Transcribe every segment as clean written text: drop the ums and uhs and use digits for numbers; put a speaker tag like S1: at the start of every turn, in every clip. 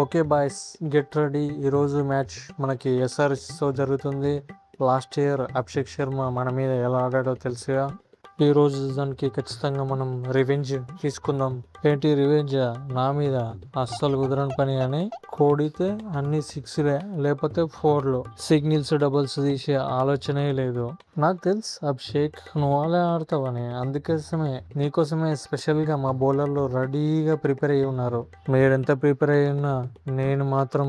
S1: Okay boys, get ready. ఈరోజు match మనకి ఎస్ఆర్హెచ్తో జరుగుతుంది. లాస్ట్ ఇయర్ అభిషేక్ శర్మ మన మీద ఎలా ఆడాడో తెలుసుగా. ఈ రోజు దానికి ఖచ్చితంగా మనం రివెంజ్ తీసుకుందాం. ఏంటి రివెంజ్? నా మీద అస్సలు కుదరని పని అని కోడితే అన్ని సిక్స్లే, లేకపోతే ఫోర్లు. సిగ్నల్స్ డబుల్స్ తీసే ఆలోచనే లేదు. నాకు తెలుసు అభిషేక్ నువ్వు అలా ఆడతావని, అందుకోసమే నీకోసమే స్పెషల్గా మా బౌలర్లు రెడీగా ప్రిపేర్ అయ్యి ఉన్నారు. మీరెంత ప్రిపేర్ అయ్యి ఉన్నా నేను మాత్రం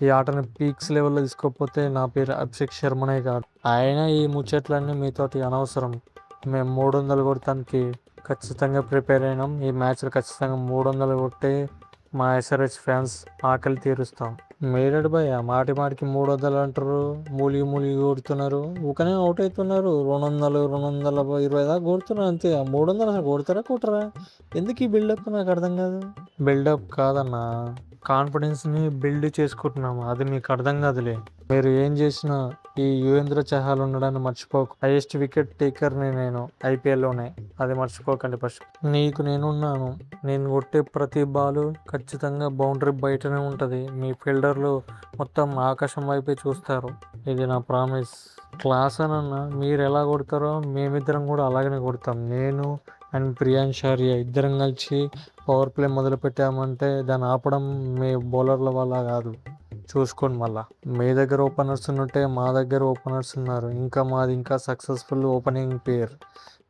S1: ఈ ఆటను పీక్స్ లెవెల్లో తీసుకోకపోతే నా పేరు అభిషేక్ శర్మనే కాదు. అయినా ఈ ముచ్చట్లన్నీ మీతోటి అనవసరం. మేము 300 కొడతానికి ఖచ్చితంగా ప్రిపేర్ అయినాం. ఈ మ్యాచ్లో ఖచ్చితంగా 300 కొట్టే మా ఎస్ఆర్హెచ్ ఫ్యాన్స్ ఆకలి తీరుస్తాం. మీరేడు భయ మాటి మాటికి 300 అంటారు, మూలిగి మూలిగి కొడుతున్నారు, ఊకనే అవుట్ అవుతున్నారు. 200 220 దాకా కొడుతున్నారు అంతే. 300 అసలు కొడతారా కొట్టరా? ఎందుకు ఈ బిల్డప్ నాకు అర్థం కాదు. బిల్డప్ కాదన్నా, కాన్ఫిడెన్స్ని బిల్డ్ చేసుకుంటున్నాము. అది మీకు అర్థం కాదులే. మీరు ఏం చేసినా ఈ యువేంద్ర చహల్ ఉండడాన్ని మర్చిపోకు. హైయెస్ట్ వికెట్ టేకర్ని నేను ఐపీఎల్లోనే, అది మర్చిపోకండి ఫస్ట్. నీకు నేనున్నాను. నేను కొట్టే ప్రతి బాలు ఖచ్చితంగా బౌండరీ బయటనే ఉంటుంది. మీ ఫీల్డర్లు మొత్తం ఆకాశం వైపే చూస్తారు. ఇది నా ప్రామిస్. క్లాస్ అనన్నా మీరు ఎలా కొడతారో మేమిద్దరం కూడా అలాగనే కొడతాం. నేను అండ్ ప్రియాంశార్య ఇద్దరం కలిసి పవర్ ప్లే మొదలు పెట్టామంటే దాన్ని ఆపడం మీ బౌలర్ల వల్ల కాదు. చూసుకోండి. మళ్ళా మీ దగ్గర ఓపెనర్స్ ఉన్నట్టే మా దగ్గర ఓపెనర్స్ ఉన్నారు. మాది ఇంకా సక్సెస్ఫుల్ ఓపెనింగ్ పేర్.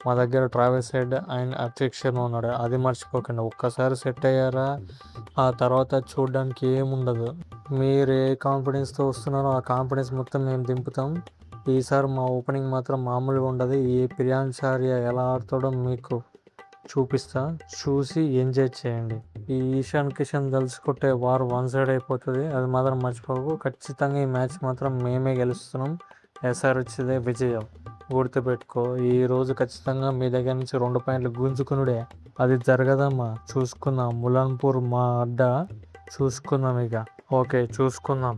S1: మా దగ్గర travels head and Abhishek Sharma ఉన్నాడు, అది మర్చిపోకండి. ఒక్కసారి సెట్ అయ్యారా ఆ తర్వాత చూడడానికి ఏముండదు. మీరు ఏ కాన్ఫిడెన్స్తో వస్తున్నారో ఆ కాన్ఫిడెన్స్ మొత్తం మేము దింపుతాం. ఈసారి మా ఓపెనింగ్ మాత్రం మామూలుగా ఉండదు. ఈ ప్రియాంశార్య ఎలా ఆడుతాడో మీకు చూపిస్తా, చూసి ఎంజాయ్ చేయండి. ఈ ఈశాన్ కిషన్ కొట్టే వార్ వన్ సైడ్ అయిపోతుంది, అది మాత్రం మర్చిపోకు. ఖచ్చితంగా ఈ మ్యాచ్ మాత్రం మేమే గెలుస్తున్నాం. ఎస్ఆర్హెచ్దే విజయం గుర్తుపెట్టుకో. ఈ రోజు ఖచ్చితంగా మీ దగ్గర నుంచి 2 పాయింట్లు గుంజుకునుడే, అది జరగదమ్మా. చూసుకుందాం. ములాన్పూర్ మా అడ్డ, చూసుకుందాం ఇక. ఓకే చూసుకుందాం.